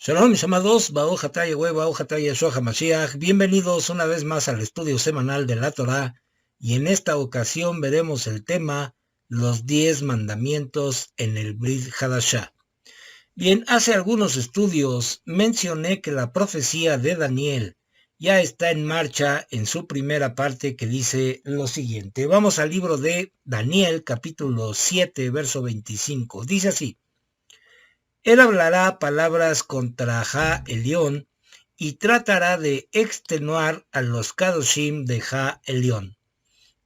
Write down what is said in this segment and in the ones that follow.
Shalom, mis amados, Baruch atah Yahweh, Baruch atah Yeshua HaMashiach. Bienvenidos una vez más al estudio semanal de la Torá, y en esta ocasión veremos el tema los 10 mandamientos en el Brit Hadashah. Bien, hace algunos estudios mencioné que la profecía de Daniel ya está en marcha en su primera parte, que dice lo siguiente. Vamos al libro de Daniel, capítulo 7, verso 25. Dice así: Él hablará palabras contra Ja Elión y tratará de extenuar a los Kadoshim de Ja Elión.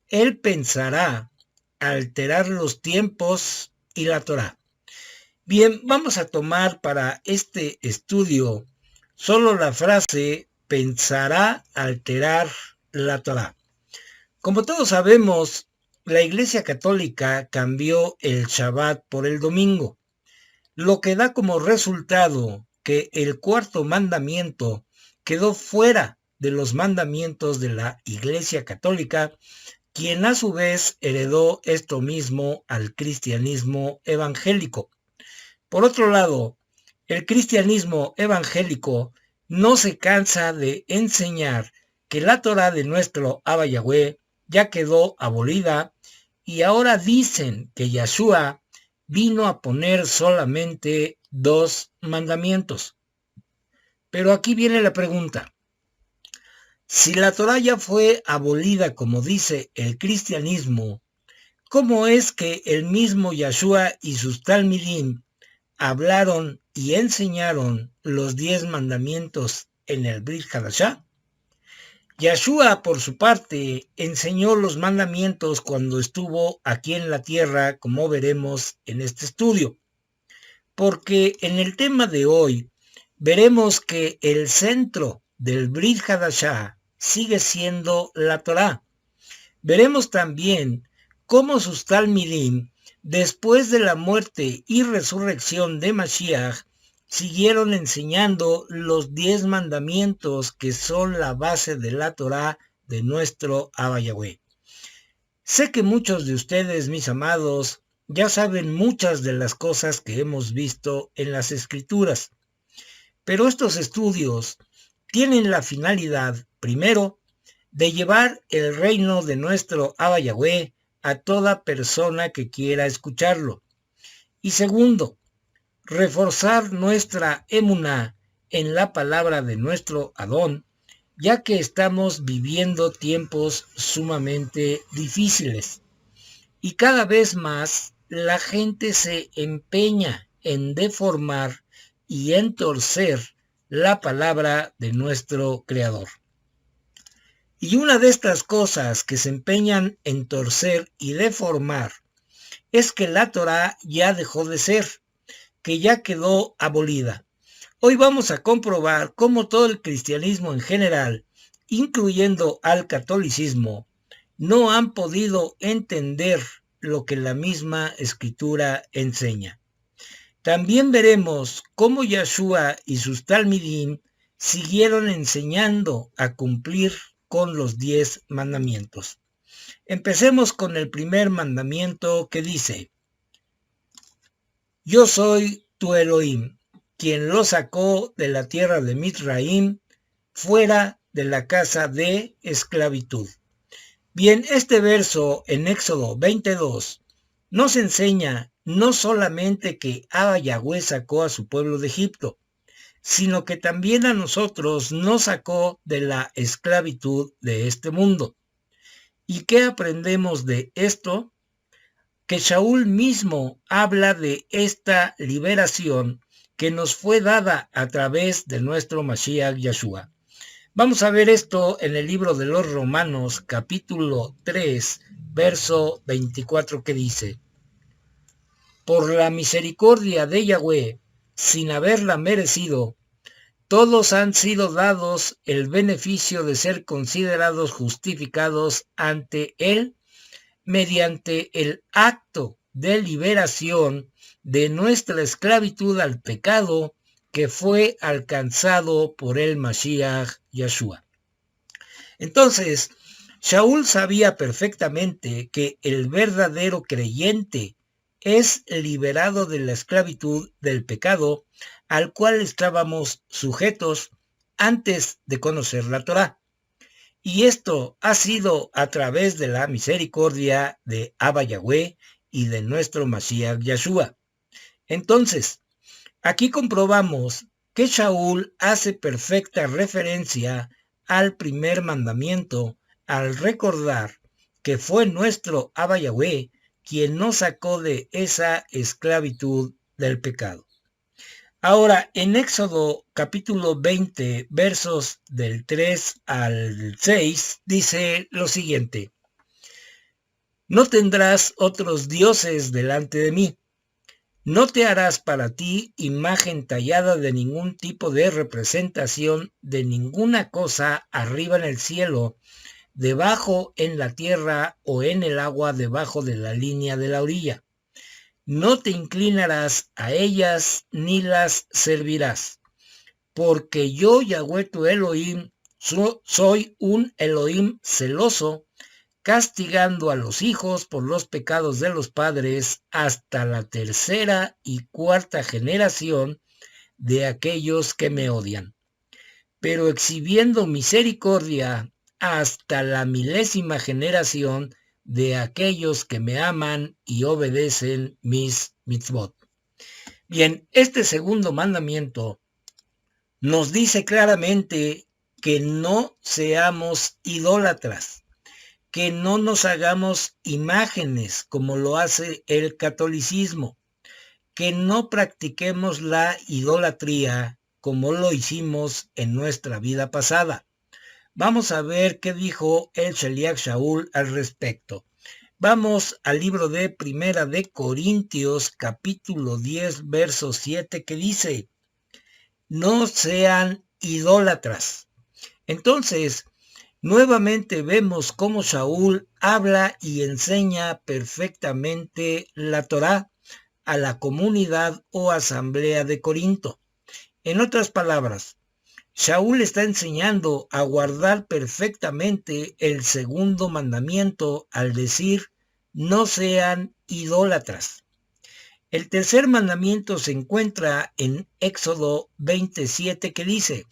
Él pensará alterar los tiempos y la Torá. Bien, vamos a tomar para este estudio solo la frase pensará alterar la Torá. Como todos sabemos, la Iglesia Católica cambió el Shabbat por el domingo, lo que da como resultado que el cuarto mandamiento quedó fuera de los mandamientos de la Iglesia Católica, quien a su vez heredó esto mismo al cristianismo evangélico. Por otro lado, el cristianismo evangélico no se cansa de enseñar que la Torá de nuestro Abba Yahweh ya quedó abolida, y ahora dicen que Yeshua vino a poner solamente 2 mandamientos. Pero aquí viene la pregunta: si la Torá ya fue abolida como dice el cristianismo, ¿cómo es que el mismo Yeshua y sus talmidim hablaron y enseñaron los 10 mandamientos en el Brit Hadashah? Yeshua, por su parte, enseñó los mandamientos cuando estuvo aquí en la tierra, como veremos en este estudio. Porque en el tema de hoy veremos que el centro del Brit Hadashah sigue siendo la Torá. Veremos también cómo sus talmidim, después de la muerte y resurrección de Mashiach, siguieron enseñando los 10 mandamientos que son la base de la Torá de nuestro Abba Yahweh. Sé que muchos de ustedes, mis amados, ya saben muchas de las cosas que hemos visto en las Escrituras, pero estos estudios tienen la finalidad, primero, de llevar el reino de nuestro Abba Yahweh a toda persona que quiera escucharlo, y segundo, reforzar nuestra emuná en la palabra de nuestro Adón, ya que estamos viviendo tiempos sumamente difíciles, y cada vez más la gente se empeña en deformar y en torcer la palabra de nuestro Creador. Y una de estas cosas que se empeñan en torcer y deformar es que la Torá ya dejó de ser, que ya quedó abolida. Hoy vamos a comprobar cómo todo el cristianismo en general, incluyendo al catolicismo, no han podido entender lo que la misma Escritura enseña. También veremos cómo Yeshua y sus talmidim siguieron enseñando a cumplir con los 10 mandamientos. Empecemos con el primer mandamiento, que dice: Yo soy tu Elohim, quien lo sacó de la tierra de Mizraim, fuera de la casa de esclavitud. Bien, este verso en Éxodo 22 nos enseña no solamente que Abba Yahweh sacó a su pueblo de Egipto, sino que también a nosotros nos sacó de la esclavitud de este mundo. ¿Y qué aprendemos de esto? Que Shaul mismo habla de esta liberación que nos fue dada a través de nuestro Mashiach Yeshua. Vamos a ver esto en el libro de los Romanos, capítulo 3, verso 24, que dice: Por la misericordia de Yahweh, sin haberla merecido, todos han sido dados el beneficio de ser considerados justificados ante Él mediante el acto de liberación de nuestra esclavitud al pecado que fue alcanzado por el Mashiach Yeshua. Entonces, Shaul sabía perfectamente que el verdadero creyente es liberado de la esclavitud del pecado al cual estábamos sujetos antes de conocer la Torá. Y esto ha sido a través de la misericordia de Abba Yahweh y de nuestro Mashiach Yahshua. Entonces, aquí comprobamos que Shaul hace perfecta referencia al primer mandamiento al recordar que fue nuestro Abba Yahweh quien nos sacó de esa esclavitud del pecado. Ahora, en Éxodo capítulo 20, versos del 3 al 6, dice lo siguiente: No tendrás otros dioses delante de mí. No te harás para ti imagen tallada de ningún tipo de representación de ninguna cosa arriba en el cielo, debajo en la tierra o en el agua debajo de la línea de la orilla. No te inclinarás a ellas ni las servirás, porque yo, Yahweh tu Elohim, soy un Elohim celoso, castigando a los hijos por los pecados de los padres hasta la tercera y cuarta generación de aquellos que me odian, pero exhibiendo misericordia hasta la 1000ª generación de aquellos que me aman y obedecen mis mitzvot. Bien, este segundo mandamiento nos dice claramente que no seamos idólatras, que no nos hagamos imágenes como lo hace el catolicismo, que no practiquemos la idolatría como lo hicimos en nuestra vida pasada. Vamos a ver qué dijo el Sheliach Shaul al respecto. Vamos al libro de Primera de Corintios, capítulo 10, verso 7, que dice: no sean idólatras. Entonces, nuevamente vemos cómo Shaul habla y enseña perfectamente la Torá a la comunidad o asamblea de Corinto. En otras palabras, Shaul está enseñando a guardar perfectamente el segundo mandamiento al decir: no sean idólatras. El tercer mandamiento se encuentra en Éxodo 27, que dice: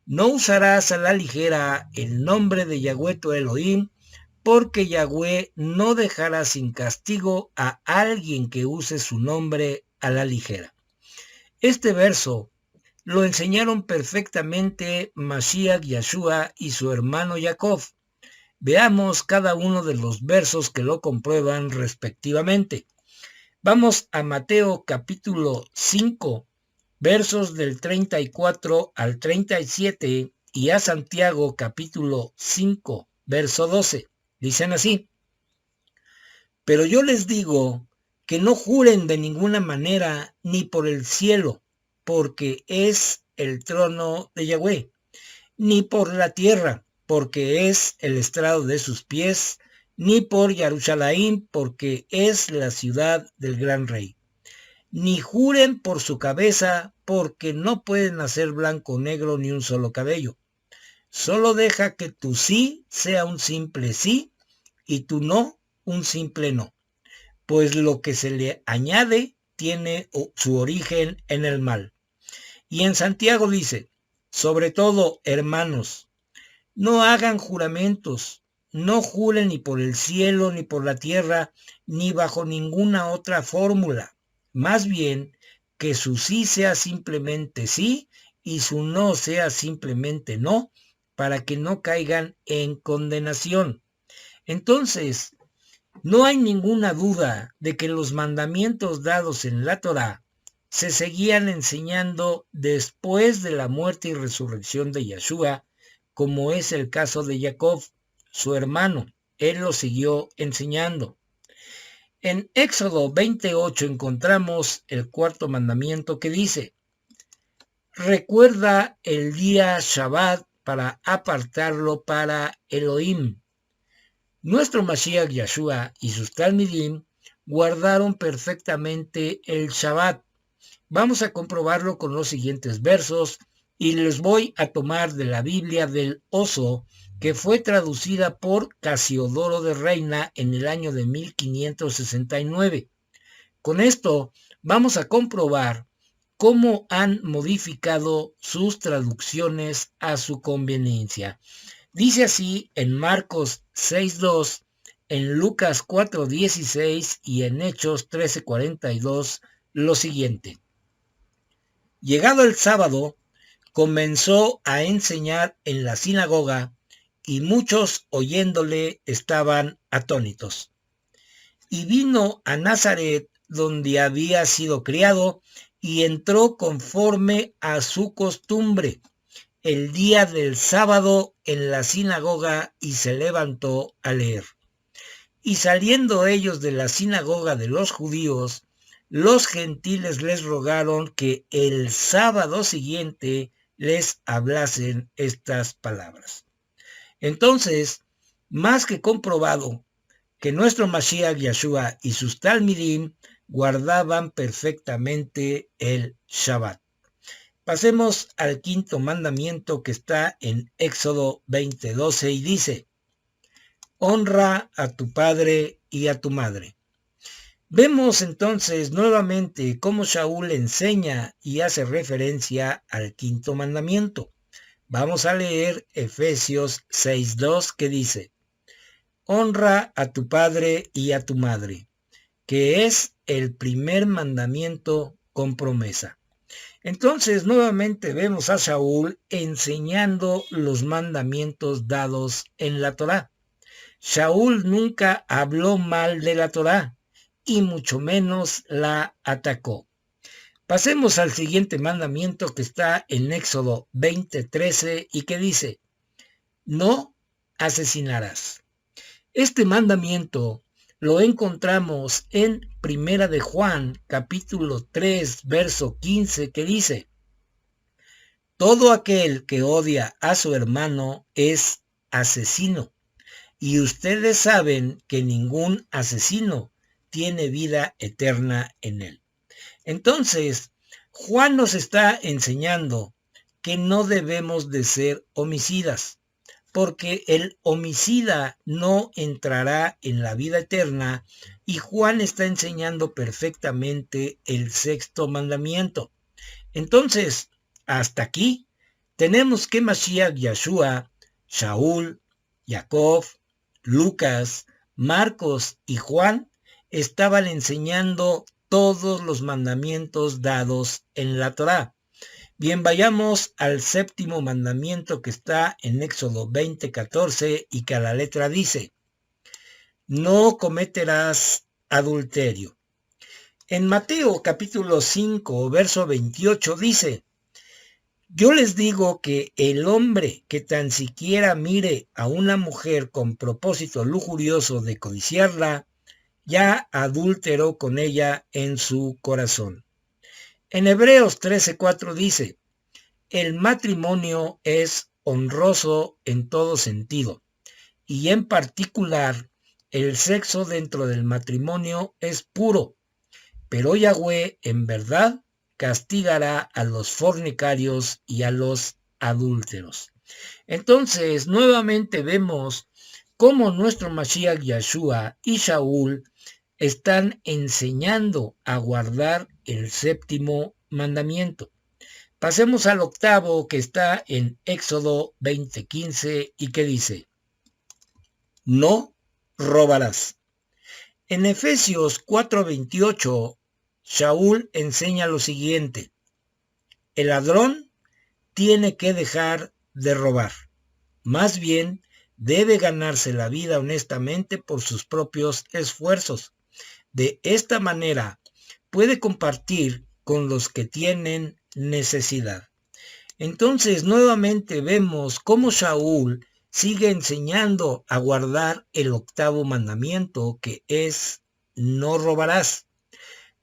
no usarás a la ligera el nombre de Yahweh tu Elohim, porque Yahweh no dejará sin castigo a alguien que use su nombre a la ligera. Este verso lo enseñaron perfectamente Mashiach Yahshua y su hermano Jacob. Veamos cada uno de los versos que lo comprueban respectivamente. Vamos a Mateo capítulo 5, versos del 34 al 37, y a Santiago capítulo 5, verso 12. Dicen así: pero yo les digo que no juren de ninguna manera ni por el cielo, porque es el trono de Yahweh, ni por la tierra, porque es el estrado de sus pies, ni por Jerusalén, porque es la ciudad del gran rey. Ni juren por su cabeza, porque no pueden hacer blanco o negro ni un solo cabello. Solo deja que tu sí sea un simple sí y tu no un simple no, pues lo que se le añade tiene su origen en el mal. Y en Santiago dice: sobre todo, hermanos, no hagan juramentos, no juren ni por el cielo, ni por la tierra, ni bajo ninguna otra fórmula. Más bien, que su sí sea simplemente sí y su no sea simplemente no, para que no caigan en condenación. Entonces, no hay ninguna duda de que los mandamientos dados en la Torá se seguían enseñando después de la muerte y resurrección de Yahshua, como es el caso de Jacob, su hermano. Él lo siguió enseñando. En Éxodo 28 encontramos el cuarto mandamiento que dice: recuerda el día Shabbat para apartarlo para Elohim. Nuestro Mashiach Yahshua y sus Talmidim guardaron perfectamente el Shabbat. Vamos a comprobarlo con los siguientes versos, y les voy a tomar de la Biblia del Oso, que fue traducida por Casiodoro de Reina en el año de 1569. Con esto vamos a comprobar cómo han modificado sus traducciones a su conveniencia. Dice así en Marcos 6:2, en Lucas 4:16 y en Hechos 13:42 lo siguiente. Llegado el sábado, comenzó a enseñar en la sinagoga y muchos oyéndole estaban atónitos. Y vino a Nazaret, donde había sido criado, y entró conforme a su costumbre el día del sábado en la sinagoga y se levantó a leer. Y saliendo ellos de la sinagoga de los judíos, los gentiles les rogaron que el sábado siguiente les hablasen estas palabras. Entonces, más que comprobado que nuestro Mashiach Yahshua y sus Talmidim guardaban perfectamente el Shabbat. Pasemos al quinto mandamiento que está en Éxodo 20:12 y dice: honra a tu padre y a tu madre. Vemos entonces nuevamente cómo Shaul enseña y hace referencia al quinto mandamiento. Vamos a leer Efesios 6:2 que dice: honra a tu padre y a tu madre, que es el primer mandamiento con promesa. Entonces nuevamente vemos a Shaul enseñando los mandamientos dados en la Torá. Shaul nunca habló mal de la Torá y mucho menos la atacó. Pasemos al siguiente mandamiento que está en Éxodo 20:13 y que dice: no asesinarás. Este mandamiento lo encontramos en Primera de Juan, capítulo 3, verso 15, que dice: todo aquel que odia a su hermano es asesino, y ustedes saben que ningún asesino tiene vida eterna en él. Entonces, Juan nos está enseñando que no debemos de ser homicidas, porque el homicida no entrará en la vida eterna, y Juan está enseñando perfectamente el sexto mandamiento. Entonces, hasta aquí tenemos que Mashiach Yahshua, Shaul, Jacob, Lucas, Marcos y Juan estaban enseñando todos los mandamientos dados en la Torá. Bien, vayamos al séptimo mandamiento que está en Éxodo 20:14 y que a la letra dice: no cometerás adulterio. En Mateo capítulo 5, verso 28 dice: yo les digo que el hombre que tan siquiera mire a una mujer con propósito lujurioso de codiciarla, ya adulteró con ella en su corazón. En Hebreos 13:4 dice: el matrimonio es honroso en todo sentido, y en particular el sexo dentro del matrimonio es puro, pero Yahweh en verdad castigará a los fornicarios y a los adúlteros. Entonces, nuevamente vemos cómo nuestro Mashiach Yahshua y Shaul están enseñando a guardar el séptimo mandamiento. Pasemos al octavo que está en Éxodo 20:15 y que dice: no robarás. En Efesios 4:28, Shaul enseña lo siguiente: el ladrón tiene que dejar de robar, más bien debe ganarse la vida honestamente por sus propios esfuerzos. De esta manera puede compartir con los que tienen necesidad. Entonces nuevamente vemos cómo Shaul sigue enseñando a guardar el octavo mandamiento, que es no robarás.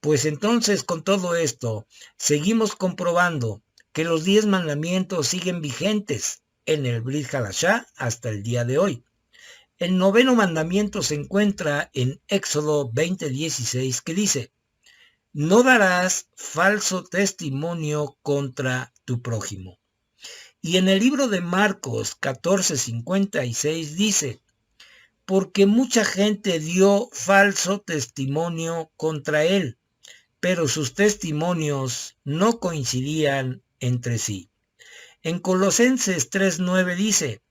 Pues entonces con todo esto seguimos comprobando que los 10 mandamientos siguen vigentes en el Brit Hadashah hasta el día de hoy. El noveno mandamiento se encuentra en Éxodo 20:16 que dice: no darás falso testimonio contra tu prójimo. Y en el libro de Marcos 14:56 dice: porque mucha gente dio falso testimonio contra él, pero sus testimonios no coincidían entre sí. En Colosenses 3:9 dice: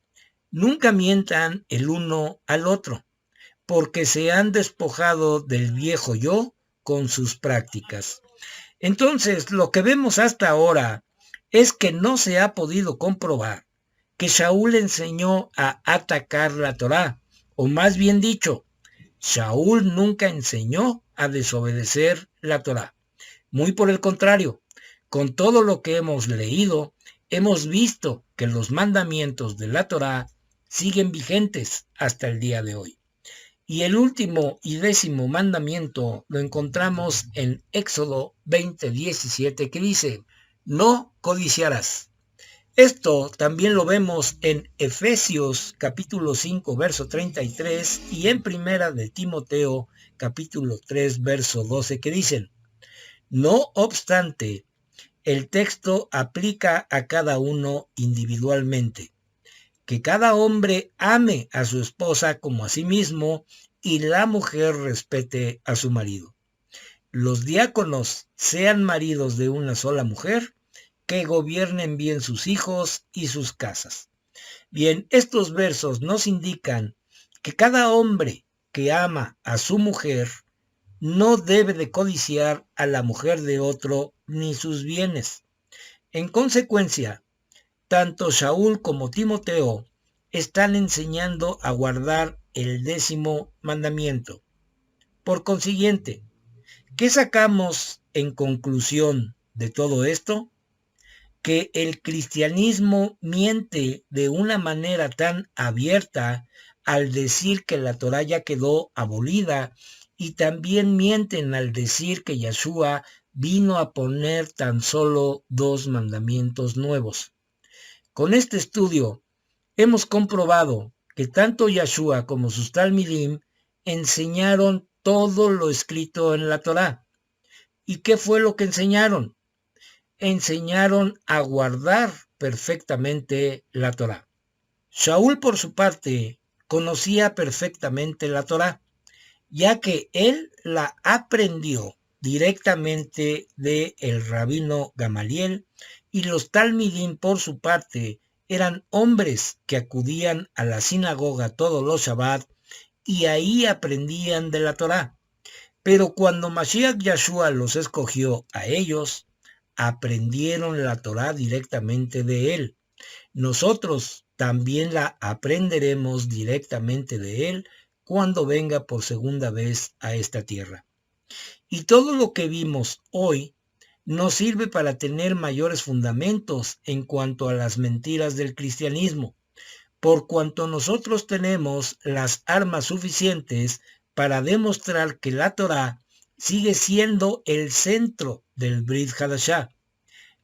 nunca mientan el uno al otro, porque se han despojado del viejo yo con sus prácticas. Entonces, lo que vemos hasta ahora es que no se ha podido comprobar que Saúl enseñó a atacar la Torá, o más bien dicho, Saúl nunca enseñó a desobedecer la Torá. Muy por el contrario, con todo lo que hemos leído, hemos visto que los mandamientos de la Torá siguen vigentes hasta el día de hoy. Y el último y 10º mandamiento lo encontramos en Éxodo 20:17, que dice: no codiciarás. Esto también lo vemos en Efesios capítulo 5 verso 33 y en Primera de Timoteo capítulo 3 verso 12, que dicen: no obstante, el texto aplica a cada uno individualmente. Que cada hombre ame a su esposa como a sí mismo y la mujer respete a su marido. Los diáconos sean maridos de una sola mujer, que gobiernen bien sus hijos y sus casas. Bien, estos versos nos indican que cada hombre que ama a su mujer no debe de codiciar a la mujer de otro ni sus bienes. En consecuencia, tanto Saúl como Timoteo están enseñando a guardar el 10º mandamiento. Por consiguiente, ¿qué sacamos en conclusión de todo esto? Que el cristianismo miente de una manera tan abierta al decir que la Torá ya quedó abolida, y también mienten al decir que Yeshua vino a poner tan solo 2 mandamientos nuevos. Con este estudio hemos comprobado que tanto Yeshua como sus talmidim enseñaron todo lo escrito en la Torá. ¿Y qué fue lo que enseñaron? Enseñaron a guardar perfectamente la Torá. Saúl, por su parte, conocía perfectamente la Torá, ya que él la aprendió directamente del rabino Gamaliel, y los talmidim, por su parte, eran hombres que acudían a la sinagoga todos los Shabbat y ahí aprendían de la Torá. Pero cuando Mashiach Yeshua los escogió a ellos, aprendieron la Torá directamente de él. Nosotros también la aprenderemos directamente de él cuando venga por segunda vez a esta tierra. Y todo lo que vimos hoy nos sirve para tener mayores fundamentos en cuanto a las mentiras del cristianismo, por cuanto nosotros tenemos las armas suficientes para demostrar que la Torá sigue siendo el centro del Brit Hadashah.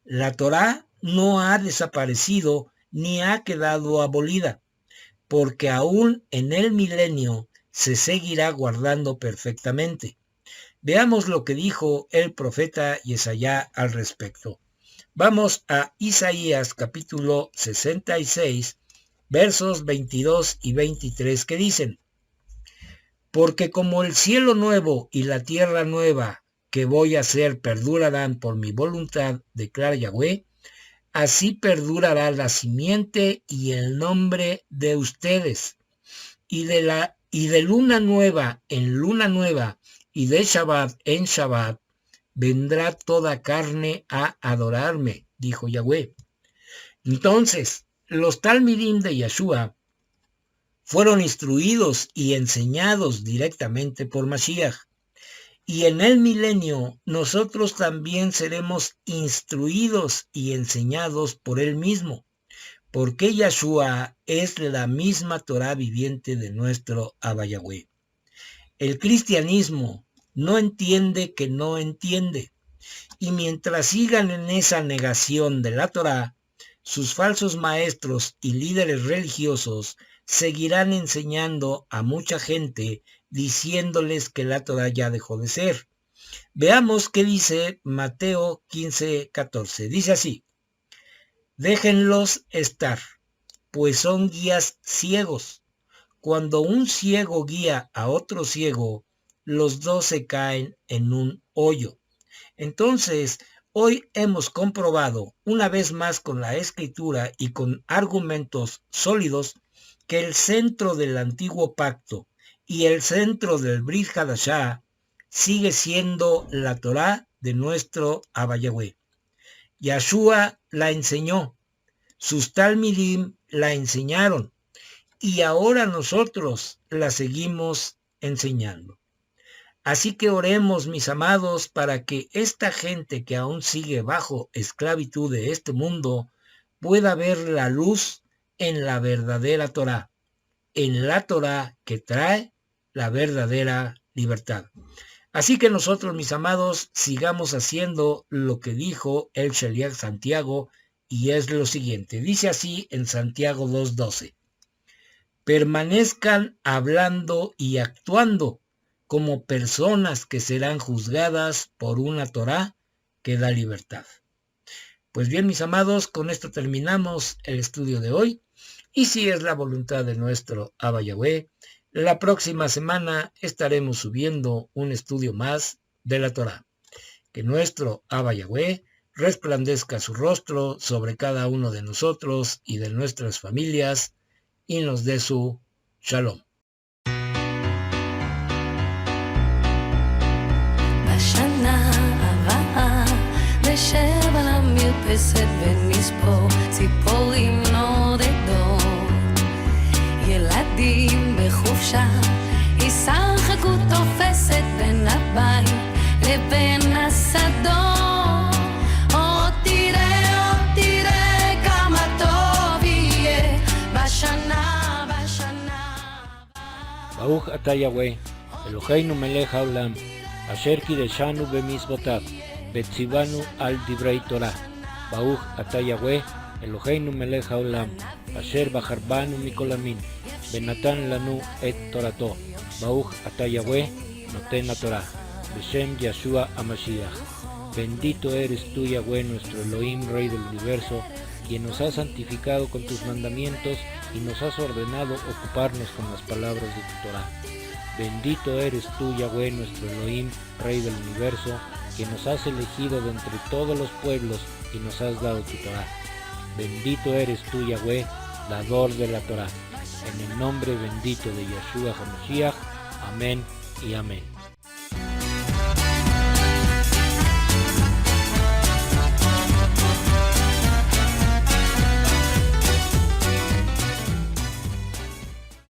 La Torá no ha desaparecido ni ha quedado abolida, porque aún en el milenio se seguirá guardando perfectamente. Veamos lo que dijo el profeta Yesaya al respecto. Vamos a Isaías capítulo 66, versos 22 y 23, que dicen: porque como el cielo nuevo y la tierra nueva que voy a hacer perdurarán por mi voluntad, declara Yahweh, así perdurará la simiente y el nombre de ustedes, y de luna nueva en luna nueva, y de Shabbat en Shabbat, vendrá toda carne a adorarme, dijo Yahweh. Entonces, los talmidim de Yeshua fueron instruidos y enseñados directamente por Mashiach. Y en el milenio nosotros también seremos instruidos y enseñados por él mismo, porque Yeshua es la misma Torá viviente de nuestro Abba Yahweh. El cristianismo no entiende que no entiende, y mientras sigan en esa negación de la Torá, sus falsos maestros y líderes religiosos seguirán enseñando a mucha gente diciéndoles que la Torá ya dejó de ser. Veamos qué dice Mateo 15:14. Dice así: déjenlos estar, pues son guías ciegos. Cuando un ciego guía a otro ciego, los dos se caen en un hoyo. Entonces, hoy hemos comprobado una vez más con la Escritura y con argumentos sólidos que el centro del antiguo pacto y el centro del Brit Hadashah sigue siendo la Torá de nuestro Abba Yahweh. Yahshua la enseñó, sus talmidim la enseñaron y ahora nosotros la seguimos enseñando. Así que oremos, mis amados, para que esta gente que aún sigue bajo esclavitud de este mundo pueda ver la luz en la verdadera Torá, en la Torá que trae la verdadera libertad. Así que nosotros, mis amados, sigamos haciendo lo que dijo el Sheliach Santiago, y es lo siguiente. Dice así en Santiago 2:12. Permanezcan hablando y actuando como personas que serán juzgadas por una Torá que da libertad. Pues bien, mis amados, con esto terminamos el estudio de hoy, y si es la voluntad de nuestro Abba Yahweh, la próxima semana estaremos subiendo un estudio más de la Torá. Que nuestro Abba Yahweh resplandezca su rostro sobre cada uno de nosotros y de nuestras familias, y nos dé su Shalom. בשנה הבאה נשב על המרפסת ונספור ציפורים נודדות, ילדים בחופשה ישחקו תופסת בין הבית לבין השדות. עוד תראה כמה טוב יהיה בשנה ברוך אתה יהוה, אלוהינו מלך העולם, אשר קידשנו במצוותיו, וציוונו על דברי תורה. ברוך אתה יהוה, אלוהינו מלך העולם, אשר בחר בנו מכל המין, ונתן לנו את תורתו. ברוך אתה יהוה, נותן התורה. בשם ישוע המשיח. Bendito eres tú, Yahweh, nuestro Elohim, Rey del Universo, quien nos has santificado con tus mandamientos y nos has ordenado ocuparnos con las palabras de tu Torah. Bendito eres tú, Yahweh, nuestro Elohim, Rey del Universo, quien nos has elegido de entre todos los pueblos y nos has dado tu Torah. Bendito eres tú, Yahweh, dador de la Torah. En el nombre bendito de Yeshua HaMashiach. Amén y amén.